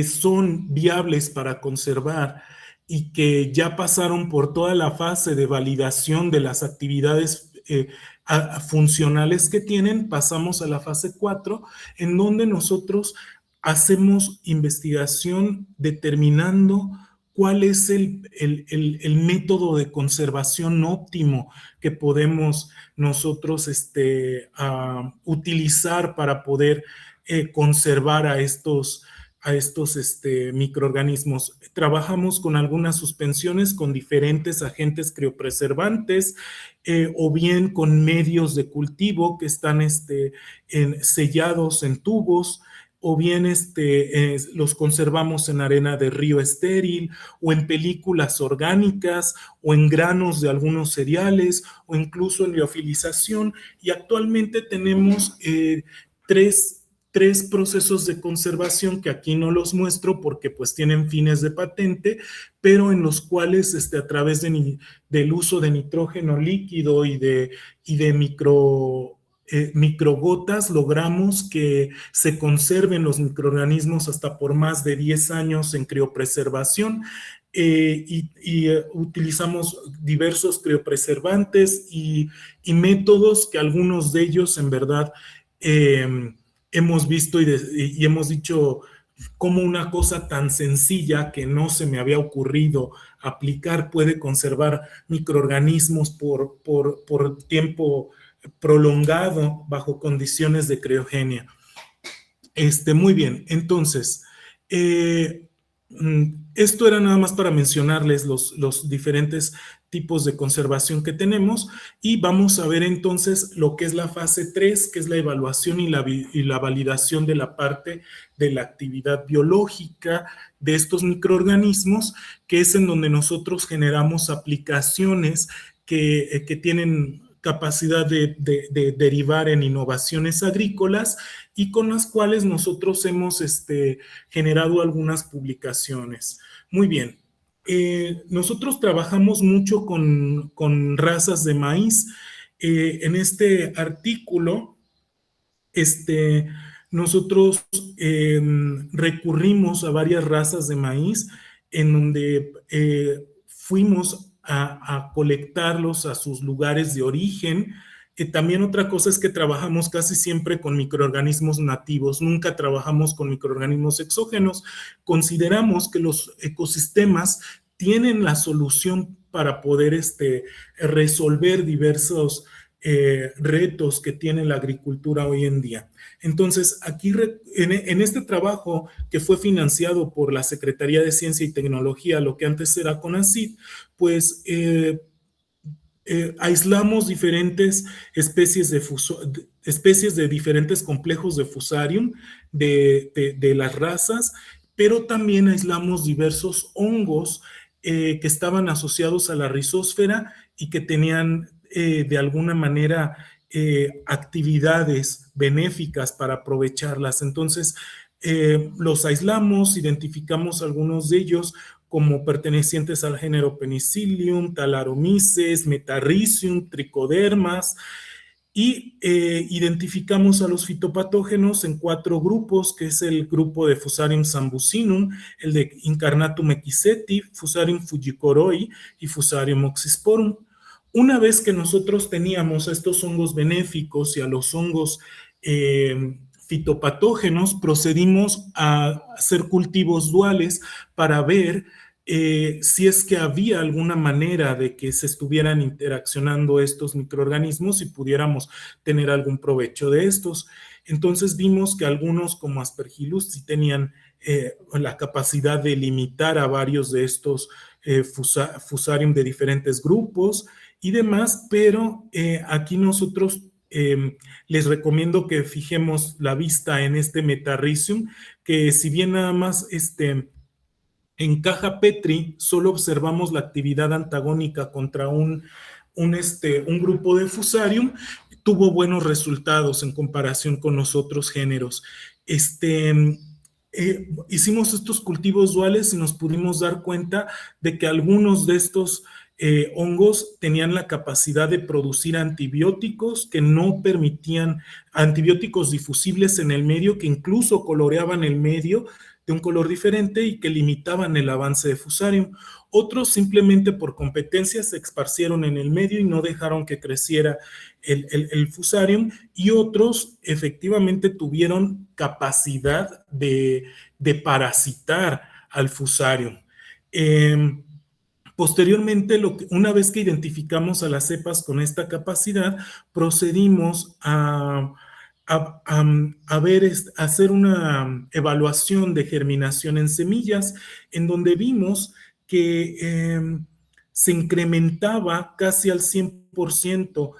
son viables para conservar y que ya pasaron por toda la fase de validación de las actividades funcionales que tienen, pasamos a la fase 4, en donde nosotros hacemos investigación determinando cuál es el método de conservación óptimo que podemos nosotros utilizar para poder conservar a estos microorganismos. Trabajamos con algunas suspensiones con diferentes agentes criopreservantes o bien con medios de cultivo que están sellados en tubos o bien los conservamos en arena de río estéril o en películas orgánicas o en granos de algunos cereales o incluso en liofilización y actualmente tenemos tres procesos de conservación que aquí no los muestro porque pues tienen fines de patente, pero en los cuales a través del uso de nitrógeno líquido y de microgotas logramos que se conserven los microorganismos hasta por más de 10 años en criopreservación. Utilizamos diversos criopreservantes y métodos que algunos de ellos en verdad hemos visto y hemos dicho cómo una cosa tan sencilla que no se me había ocurrido aplicar puede conservar microorganismos por tiempo prolongado bajo condiciones de criogenia. Muy bien, entonces, esto era nada más para mencionarles los diferentes tipos de conservación que tenemos y vamos a ver entonces lo que es la fase 3, que es la evaluación y la validación de la parte de la actividad biológica de estos microorganismos, que es en donde nosotros generamos aplicaciones que tienen capacidad de derivar en innovaciones agrícolas y con las cuales nosotros hemos generado algunas publicaciones. Muy bien, nosotros trabajamos mucho con razas de maíz. En este artículo, nosotros recurrimos a varias razas de maíz en donde fuimos a colectarlos a sus lugares de origen. También otra cosa es que trabajamos casi siempre con microorganismos nativos, nunca trabajamos con microorganismos exógenos. Consideramos que los ecosistemas tienen la solución para poder resolver diversos retos que tiene la agricultura hoy en día. Entonces, aquí en este trabajo que fue financiado por la Secretaría de Ciencia y Tecnología, lo que antes era CONACYT, pues aislamos diferentes especies de diferentes complejos de Fusarium de las razas, pero también aislamos diversos hongos que estaban asociados a la rizósfera y que tenían de alguna manera actividades benéficas para aprovecharlas. Entonces, los aislamos, identificamos algunos de ellos como pertenecientes al género Penicillium, Talaromyces, Metarrhizium, Trichodermas, y identificamos a los fitopatógenos en 4 grupos, que es el grupo de Fusarium sambucinum, el de Incarnatum equiseti, Fusarium fujikoroi y Fusarium oxysporum. Una vez que nosotros teníamos a estos hongos benéficos y a los hongos fitopatógenos, procedimos a hacer cultivos duales para ver si es que había alguna manera de que se estuvieran interaccionando estos microorganismos y pudiéramos tener algún provecho de estos. Entonces vimos que algunos, como Aspergillus, sí tenían la capacidad de limitar a varios de estos Fusarium de diferentes grupos y demás, pero aquí nosotros les recomiendo que fijemos la vista en este Metarrhizium, que si bien nada más en caja Petri solo observamos la actividad antagónica contra un grupo de Fusarium, tuvo buenos resultados en comparación con los otros géneros. Hicimos estos cultivos duales y nos pudimos dar cuenta de que algunos de estos hongos tenían la capacidad de producir antibióticos que no permitían, antibióticos difusibles en el medio, que incluso coloreaban el medio de un color diferente y que limitaban el avance de Fusarium. Otros simplemente por competencia se esparcieron en el medio y no dejaron que creciera el Fusarium, y otros efectivamente tuvieron capacidad de parasitar al Fusarium. Posteriormente, una vez que identificamos a las cepas con esta capacidad, procedimos a hacer una evaluación de germinación en semillas, en donde vimos que se incrementaba casi al 100%,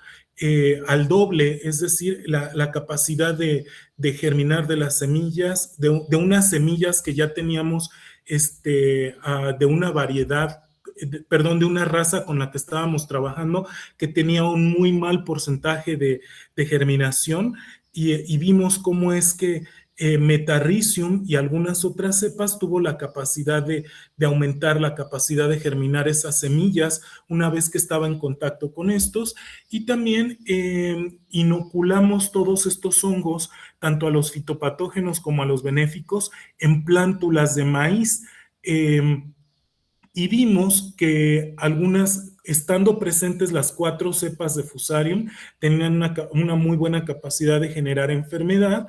al doble, es decir, la capacidad de germinar de las semillas, de unas semillas que ya teníamos de una variedad, de una raza con la que estábamos trabajando, que tenía un muy mal porcentaje de germinación, y vimos cómo es que Metarrhizium y algunas otras cepas tuvo la capacidad de aumentar la capacidad de germinar esas semillas una vez que estaba en contacto con estos, y también inoculamos todos estos hongos, tanto a los fitopatógenos como a los benéficos, en plántulas de maíz. Y vimos que algunas, estando presentes las 4 cepas de Fusarium, tenían una muy buena capacidad de generar enfermedad,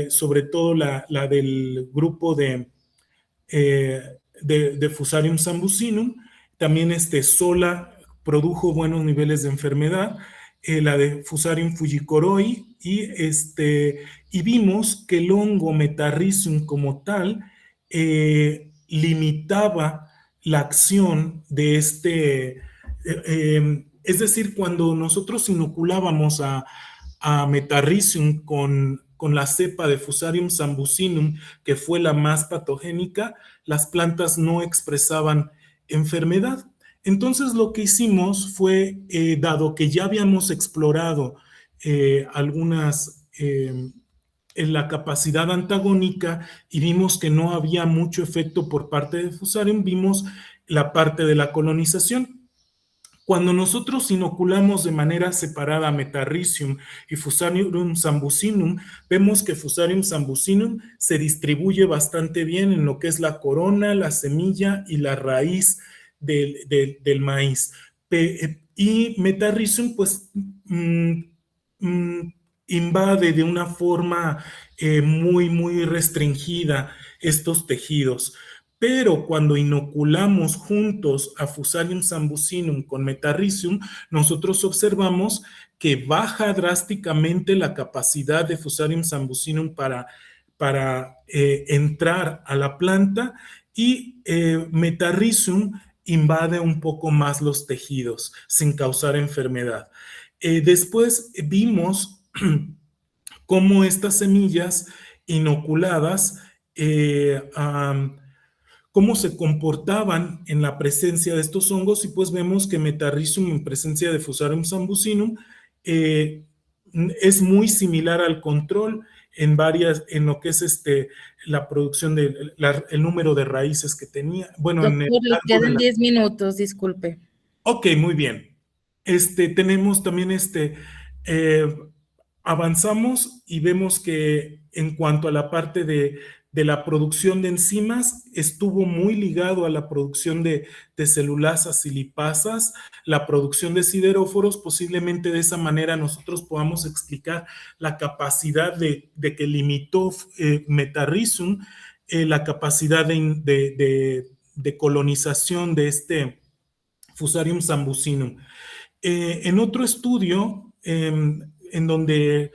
sobre todo la del grupo de Fusarium sambucinum. También sola produjo buenos niveles de enfermedad, la de Fusarium fujikoroi, y vimos que el hongo Metarrhizium como tal limitaba la acción de es decir, cuando nosotros inoculábamos a Metarrhizium con la cepa de Fusarium sambucinum, que fue la más patogénica, las plantas no expresaban enfermedad. Entonces lo que hicimos fue, dado que ya habíamos explorado algunas en la capacidad antagónica y vimos que no había mucho efecto por parte de Fusarium, vimos la parte de la colonización. Cuando nosotros inoculamos de manera separada Metarrhizium y Fusarium sambucinum, vemos que Fusarium sambucinum se distribuye bastante bien en lo que es la corona, la semilla y la raíz del maíz. Y Metarrhizium, pues, invade de una forma muy restringida estos tejidos. Pero cuando inoculamos juntos a Fusarium sambucinum con Metarrhizium, nosotros observamos que baja drásticamente la capacidad de Fusarium sambucinum para entrar a la planta, y Metarrhizium invade un poco más los tejidos sin causar enfermedad. Después vimos cómo estas semillas inoculadas cómo se comportaban en la presencia de estos hongos, y pues vemos que Metarrhizium en presencia de Fusarium sambucinum es muy similar al control en lo que es la producción el número de raíces que tenía. Bueno, en el
Doctor, le
largo de
quedan 10 minutos, disculpe.
Ok, muy bien. Tenemos también eh, avanzamos y vemos que en cuanto a la parte de la producción de enzimas, estuvo muy ligado a la producción de celulasas y lipasas, la producción de sideróforos. Posiblemente de esa manera nosotros podamos explicar la capacidad de que limitó Metarrhizium, la capacidad de colonización de Fusarium sambucinum. En otro estudio, en donde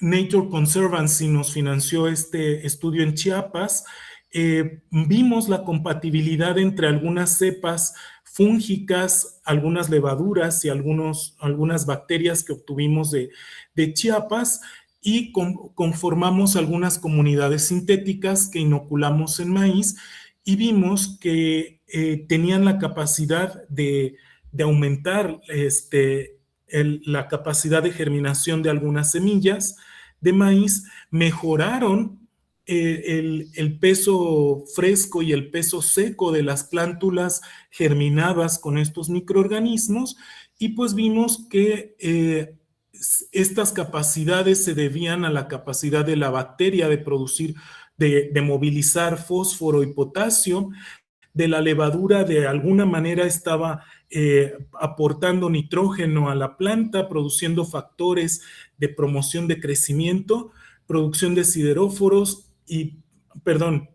Nature Conservancy nos financió este estudio en Chiapas, vimos la compatibilidad entre algunas cepas fúngicas, algunas levaduras y algunas bacterias que obtuvimos de Chiapas, y conformamos algunas comunidades sintéticas que inoculamos en maíz, y vimos que tenían la capacidad de aumentar la capacidad de germinación de algunas semillas de maíz, mejoraron el peso fresco y el peso seco de las plántulas germinadas con estos microorganismos, y pues vimos que estas capacidades se debían a la capacidad de la bacteria de producir, de movilizar fósforo y potasio, de la levadura de alguna manera estaba aportando nitrógeno a la planta, produciendo factores de promoción de crecimiento, producción de sideróforos y, perdón,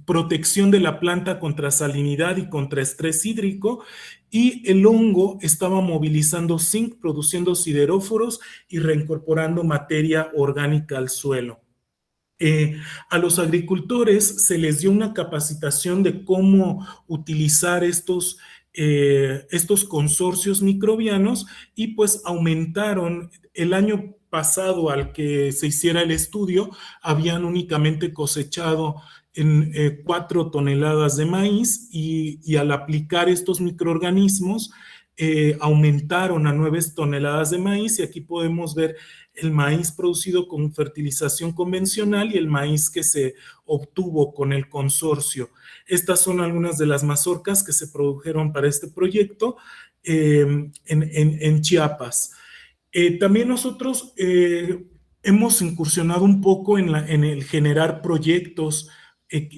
protección de la planta contra salinidad y contra estrés hídrico, y el hongo estaba movilizando zinc, produciendo sideróforos y reincorporando materia orgánica al suelo. A los agricultores se les dio una capacitación de cómo utilizar estos consorcios microbianos, y pues aumentaron. El año pasado al que se hiciera el estudio, habían únicamente cosechado en 4 toneladas de maíz, y al aplicar estos microorganismos aumentaron a 9 toneladas de maíz, y aquí podemos ver el maíz producido con fertilización convencional y el maíz que se obtuvo con el consorcio. Estas son algunas de las mazorcas que se produjeron para este proyecto en Chiapas. También nosotros hemos incursionado un poco en el generar proyectos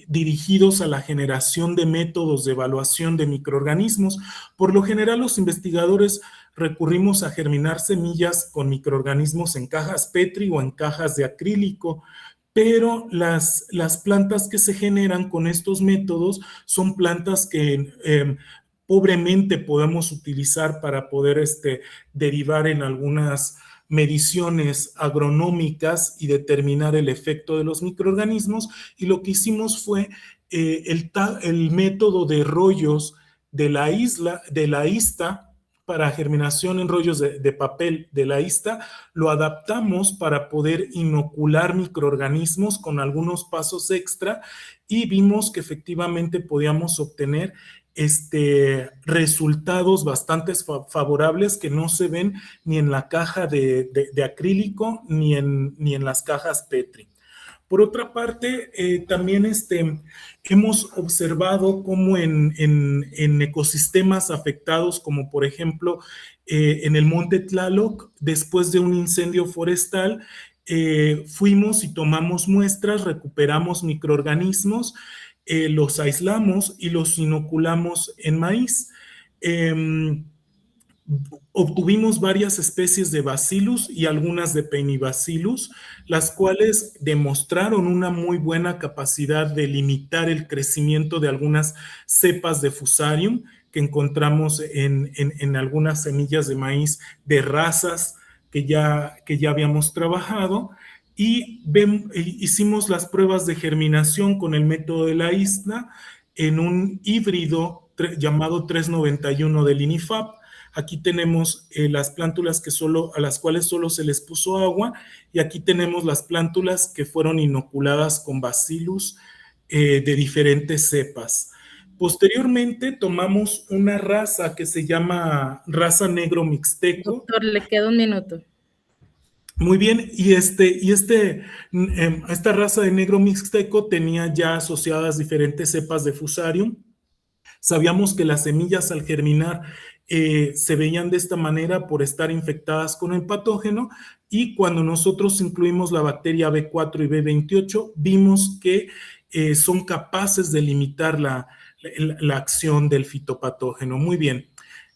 dirigidos a la generación de métodos de evaluación de microorganismos. Por lo general, los investigadores recurrimos a germinar semillas con microorganismos en cajas Petri o en cajas de acrílico, pero las plantas que se generan con estos métodos son plantas que pobremente podemos utilizar para poder derivar en algunas mediciones agronómicas y determinar el efecto de los microorganismos. Y lo que hicimos fue el método de rollos de la ISTA para germinación en rollos de papel de la ISTA, lo adaptamos para poder inocular microorganismos con algunos pasos extra, y vimos que efectivamente podíamos obtener resultados bastante favorables que no se ven ni en la caja de acrílico ni en las cajas Petri. Por otra parte, también hemos observado cómo en ecosistemas afectados, como por ejemplo en el Monte Tlaloc, después de un incendio forestal, fuimos y tomamos muestras, recuperamos microorganismos, los aislamos y los inoculamos en maíz. Obtuvimos varias especies de Bacillus y algunas de Penibacillus, las cuales demostraron una muy buena capacidad de limitar el crecimiento de algunas cepas de Fusarium que encontramos en algunas semillas de maíz de razas que ya habíamos trabajado. Y hicimos las pruebas de germinación con el método de la ISNA en un híbrido llamado 391 del INIFAP. Aquí tenemos las plántulas a las cuales solo se les puso agua, y aquí tenemos las plántulas que fueron inoculadas con Bacillus de diferentes cepas. Posteriormente tomamos una raza que se llama raza negro mixteco.
Doctor, le queda un minuto.
Muy bien, y esta raza de negro mixteco tenía ya asociadas diferentes cepas de Fusarium. Sabíamos que las semillas al germinar se veían de esta manera por estar infectadas con el patógeno, y cuando nosotros incluimos la bacteria B4 y B28, vimos que son capaces de limitar la acción del fitopatógeno. Muy bien.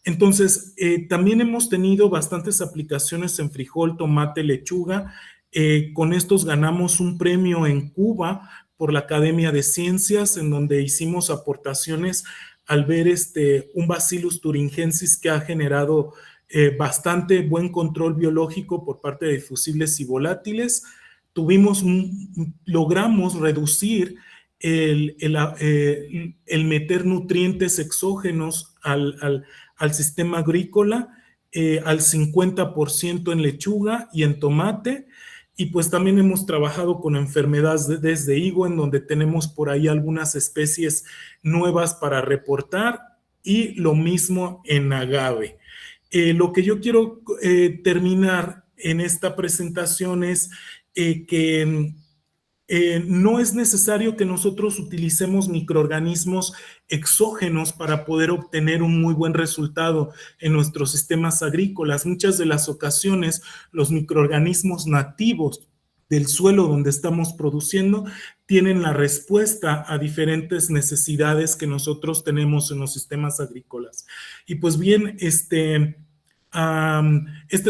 Entonces, también hemos tenido bastantes aplicaciones en frijol, tomate, lechuga. Con estos ganamos un premio en Cuba por la Academia de Ciencias, en donde hicimos aportaciones al ver un Bacillus thuringiensis que ha generado bastante buen control biológico por parte de fusibles y volátiles. Logramos reducir el meter nutrientes exógenos al sistema agrícola al 50% en lechuga y en tomate. Y pues también hemos trabajado con enfermedades de higo, en donde tenemos por ahí algunas especies nuevas para reportar, y lo mismo en agave. Lo que yo quiero terminar en esta presentación es que no es necesario que nosotros utilicemos microorganismos exógenos para poder obtener un muy buen resultado en nuestros sistemas agrícolas. Muchas de las ocasiones, los microorganismos nativos del suelo donde estamos produciendo tienen la respuesta a diferentes necesidades que nosotros tenemos en los sistemas agrícolas. Y pues bien, este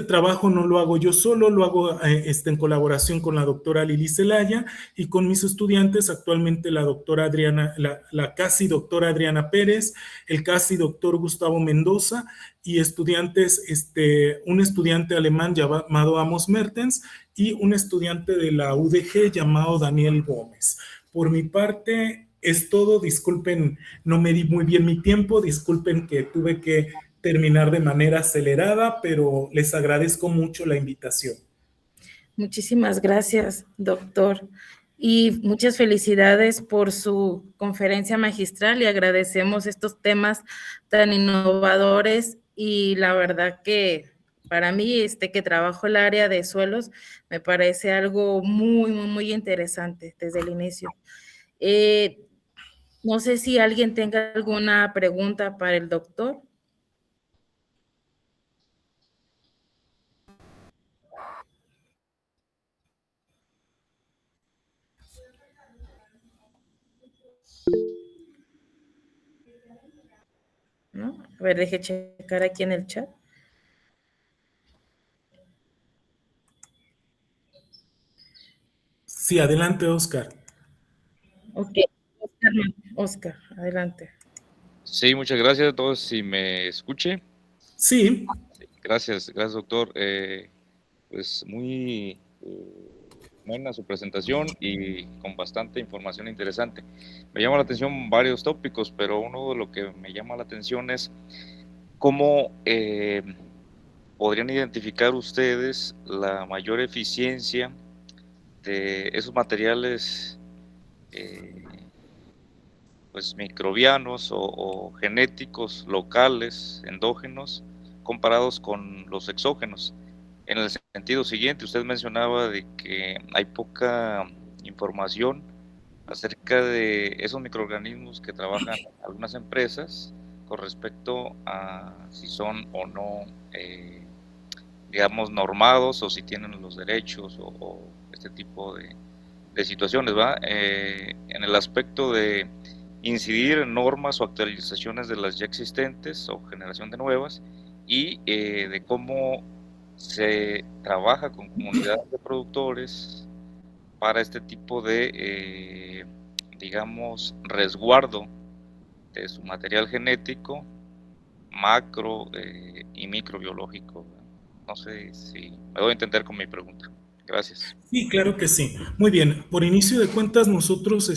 trabajo no lo hago yo solo, lo hago en colaboración con la doctora Lili Zelaya y con mis estudiantes, actualmente la doctora Adriana, la casi doctora Adriana Pérez, el casi doctor Gustavo Mendoza, y estudiantes, un estudiante alemán llamado Amos Mertens y un estudiante de la UDG llamado Daniel Gómez. Por mi parte es todo. Disculpen, no me di muy bien mi tiempo, disculpen que tuve que terminar de manera acelerada, pero les agradezco mucho la invitación.
Muchísimas gracias, doctor. Y muchas felicidades por su conferencia magistral, y agradecemos estos temas tan innovadores y la verdad que para mí, que trabajo el área de suelos, me parece algo muy, muy, muy interesante desde el inicio. Eh, no sé si alguien tenga alguna pregunta para el doctor. ¿No? A ver, deje checar aquí en el chat.
Sí, adelante, Oscar.
Ok, Oscar, no. Oscar, adelante.
Sí, muchas gracias a todos. Si me escuche.
Sí,
Sí, gracias, gracias, doctor. Pues muy buena su presentación y con bastante información interesante. Me llama la atención varios tópicos, pero uno de lo que me llama la atención es cómo podrían identificar ustedes la mayor eficiencia de esos materiales eh, pues microbianos o genéticos locales, endógenos, comparados con los exógenos. En el sentido siguiente, usted mencionaba de que hay poca información acerca de esos microorganismos que trabajan algunas empresas con respecto a si son o no, digamos, normados o si tienen los derechos o este tipo de situaciones, ¿va? En el aspecto de incidir en normas o actualizaciones de las ya existentes o generación de nuevas y de cómo se trabaja con comunidades de productores para este tipo de, digamos, resguardo de su material genético, macro y microbiológico. No sé si me doy a entender con mi pregunta. Gracias.
sí, claro que sí. Muy bien, por inicio de cuentas, nosotros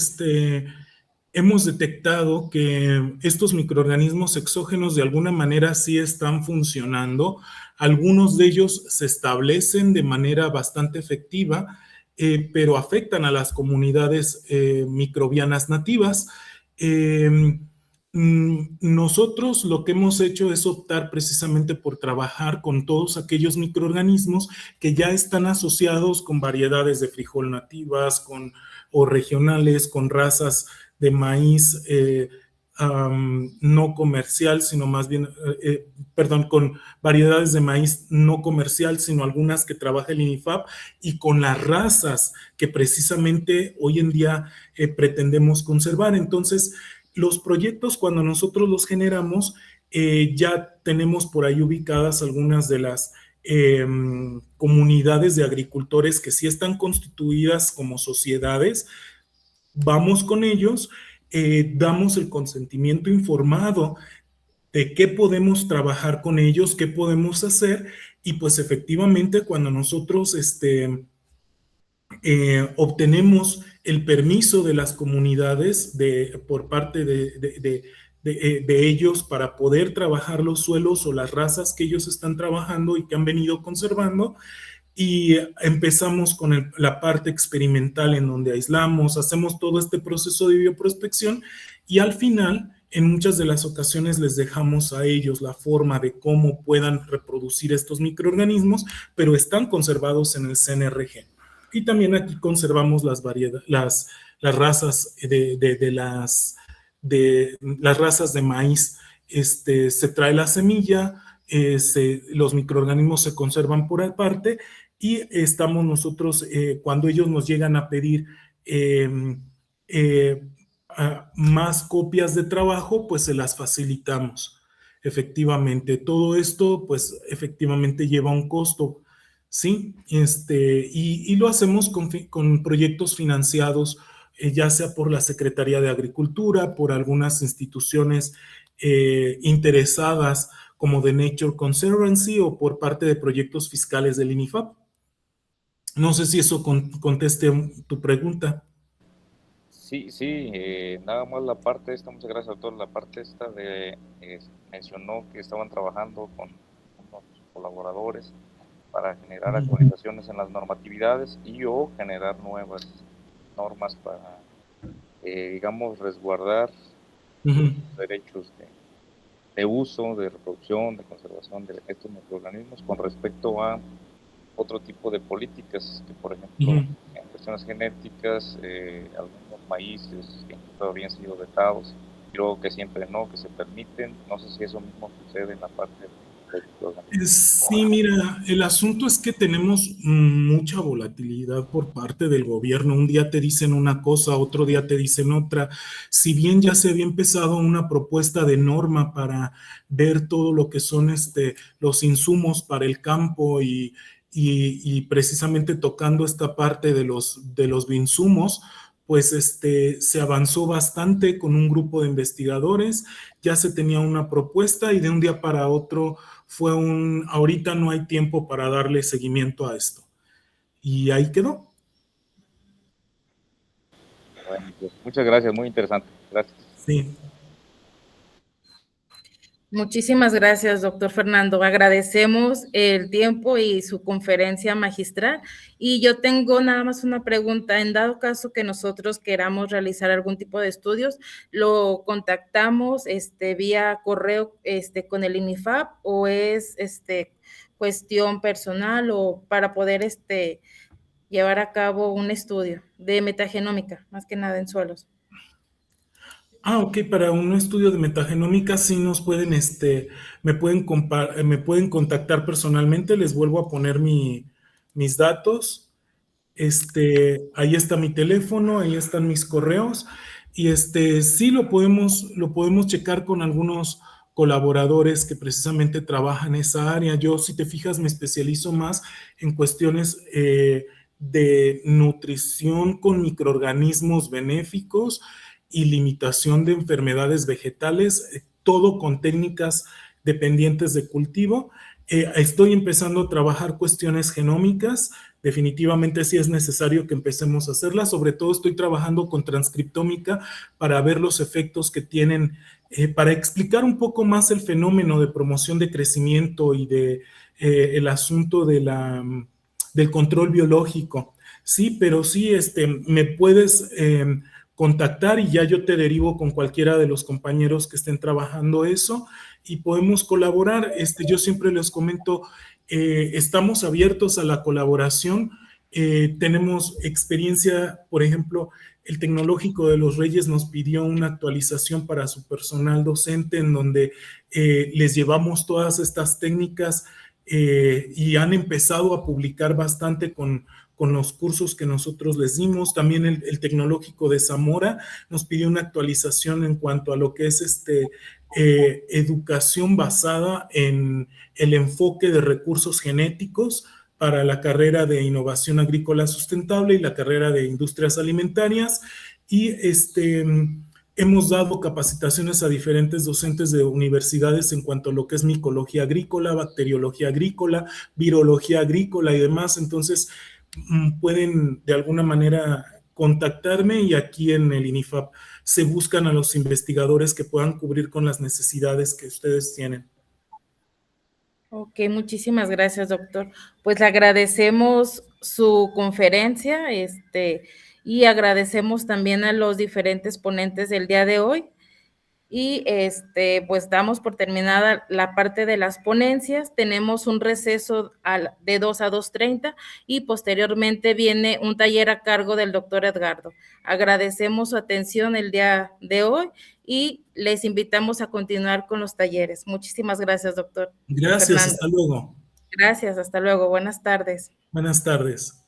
hemos detectado que estos microorganismos exógenos de alguna manera sí están funcionando. Algunos de ellos se establecen de manera bastante efectiva, pero afectan a las comunidades microbianas nativas. Eh, Nosotros lo que hemos hecho es optar precisamente por trabajar con todos aquellos microorganismos que ya están asociados con variedades de frijol nativas, o regionales, con razas de maíz no comercial, sino más bien, perdón, con variedades de maíz no comercial, sino algunas que trabaja el INIFAP, y con las razas que precisamente hoy en día pretendemos conservar. Entonces, los proyectos, cuando nosotros los generamos, ya tenemos por ahí ubicadas algunas de las comunidades de agricultores que sí están constituidas como sociedades. Vamos con ellos, damos el consentimiento informado de qué podemos trabajar con ellos, qué podemos hacer, y pues efectivamente cuando nosotros obtenemos el permiso de las comunidades por parte de ellos para poder trabajar los suelos o las razas que ellos están trabajando y que han venido conservando, y empezamos con la parte experimental en donde aislamos, hacemos todo este proceso de bioprospección, y al final, en muchas de las ocasiones, les dejamos a ellos la forma de cómo puedan reproducir estos microorganismos, pero están conservados en el CNRG. Y también aquí conservamos las variedades, las razas las razas de maíz. Se trae la semilla, los microorganismos se conservan por aparte, y estamos nosotros, cuando ellos nos llegan a pedir eh, eh, más copias de trabajo, pues se las facilitamos. Efectivamente, todo esto, pues efectivamente lleva un costo, ¿sí? Y lo hacemos con proyectos financiados, ya sea por la Secretaría de Agricultura, por algunas instituciones interesadas como The Nature Conservancy, o por parte de proyectos fiscales del INIFAP. No sé si eso conteste tu pregunta.
Sí, sí, nada más la parte esta, muchas gracias a todos, la parte esta de, mencionó que estaban trabajando con unos colaboradores para generar actualizaciones en las normatividades y o generar nuevas normas para, digamos, resguardar
Uh -huh.
los derechos de de uso, de reproducción, de conservación de estos microorganismos con respecto a otro tipo de políticas, que por ejemplo, en cuestiones genéticas, algunos maíces que todavía han sido vetados, y luego que siempre no, que se permiten. No sé si eso mismo sucede en la parte de microorganismos.
Sí, mira, el asunto es que tenemos mucha volatilidad por parte del gobierno. Un día te dicen una cosa, otro día te dicen otra. Si bien ya se había empezado una propuesta de norma para ver todo lo que son los insumos para el campo y precisamente tocando esta parte de los bioinsumos, pues se avanzó bastante con un grupo de investigadores, ya se tenía una propuesta y de un día para otro ahorita no hay tiempo para darle seguimiento a esto. Y ahí quedó.
Bueno, pues, muchas gracias, muy interesante. Gracias.
Sí.
Muchísimas gracias, doctor Fernando. Agradecemos el tiempo y su conferencia magistral. Y yo tengo nada más una pregunta. En dado caso que nosotros queramos realizar algún tipo de estudios, ¿lo contactamos vía correo con el INIFAP o es cuestión personal o para poder llevar a cabo un estudio de metagenómica, más que nada en suelos?
Ok, para un estudio de metagenómica sí nos pueden, me pueden contactar personalmente, les vuelvo a poner mis datos. Ahí está mi teléfono, ahí están mis correos y sí lo podemos checar con algunos colaboradores que precisamente trabajan en esa área. Yo, si te fijas, me especializo más en cuestiones de nutrición con microorganismos benéficos y limitación de enfermedades vegetales, todo con técnicas dependientes de cultivo. Estoy empezando a trabajar cuestiones genómicas. Definitivamente sí es necesario que empecemos a hacerlas. Sobre todo estoy trabajando con transcriptómica para ver los efectos que tienen, para explicar un poco más el fenómeno de promoción de crecimiento y el asunto del control biológico. Sí, pero sí, me puedes contactar y ya yo te derivo con cualquiera de los compañeros que estén trabajando eso y podemos colaborar. Yo siempre les comento, estamos abiertos a la colaboración. Tenemos experiencia, por ejemplo, el Tecnológico de los Reyes nos pidió una actualización para su personal docente en donde les llevamos todas estas técnicas y han empezado a publicar bastante con los cursos que nosotros les dimos. También el Tecnológico de Zamora nos pidió una actualización en cuanto a lo que es educación basada en el enfoque de recursos genéticos para la carrera de innovación agrícola sustentable y la carrera de industrias alimentarias. Y hemos dado capacitaciones a diferentes docentes de universidades en cuanto a lo que es micología agrícola, bacteriología agrícola, virología agrícola y demás. Entonces, pueden de alguna manera contactarme y aquí en el INIFAP se buscan a los investigadores que puedan cubrir con las necesidades que ustedes tienen.
Ok, muchísimas gracias, doctor. Pues le agradecemos su conferencia, y agradecemos también a los diferentes ponentes del día de hoy. Y pues damos por terminada la parte de las ponencias. Tenemos un receso de 2 a 2:30 y posteriormente viene un taller a cargo del doctor Edgardo. Agradecemos su atención el día de hoy y les invitamos a continuar con los talleres. Muchísimas gracias, doctor.
Gracias,
Fernando.
hasta luego.
Gracias, hasta luego. Buenas tardes.
Buenas tardes.